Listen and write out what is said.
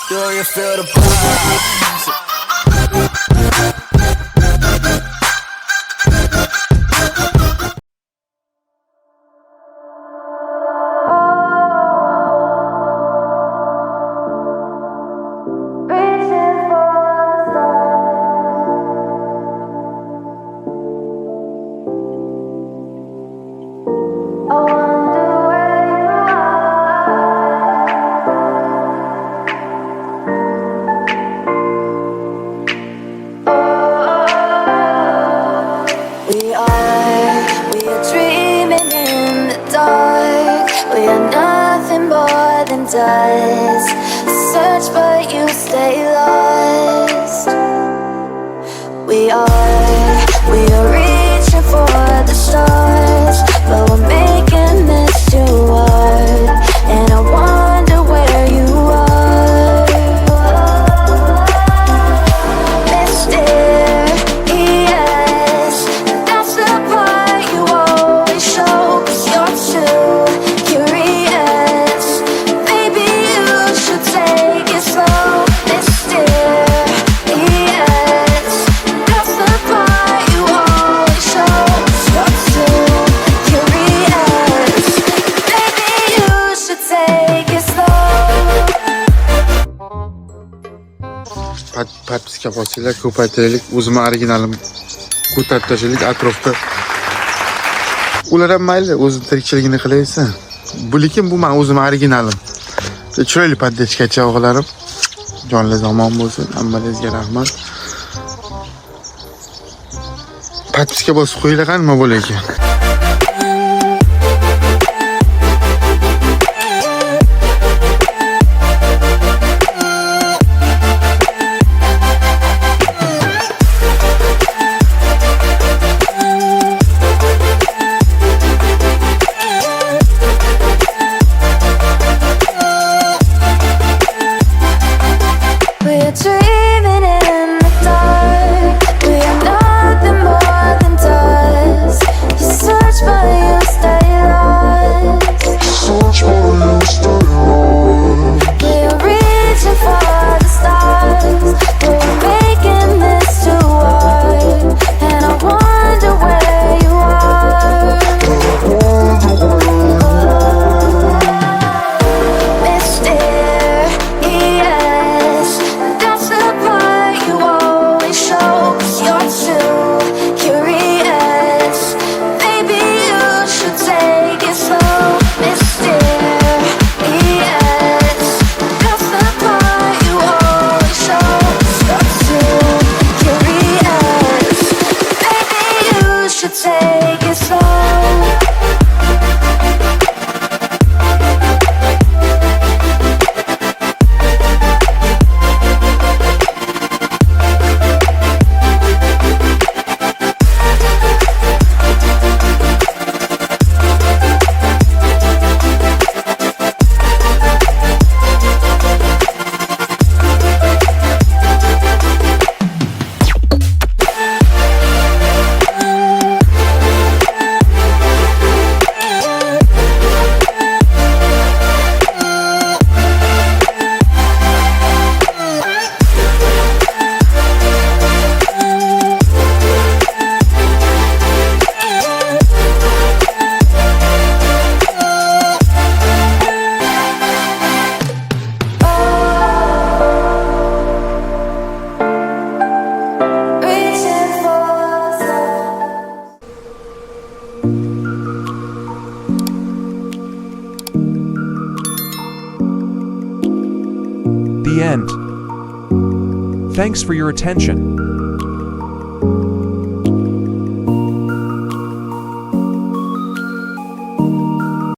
Do you feel the vibes? Does search but you stay lost. We are reaching for the stars, but we're making this too hard, and I wonder where you are. Mysterious, that's the part you always show, 'cause you're too curious. Maybe you should take it slow. Mysterious, that's the part you always show, 'cause you're too curious. Maybe you should take it slow. Подписка bosinglar, ko'paytiraylik, o'zimni originalim ko'tarib tashlaylik atrofda. Ular ham mayli, o'zini tirikchiligini qilaversin. Lekin bu men o'zim originalim. Chiroyli poddeschkacha o'g'illarim. Jonlar omon bo'lsin. Hammangizga rahmat. Podpiska bosib qo'yinglar, nima bo'lar ekan. We're dreaming in the dark. We are nothing more than dust. You search but you stay lost. We are reaching for the stars, but we're making this too hard, and I wonder where you are. Mysterious, that's the part you always show, 'cause you're too curious. Maybe you should take it slow. Mysterious, that's the part you always show, 'cause you're too curious. Maybe you should take it slow. Reaching for the The end. Thanks for your attention.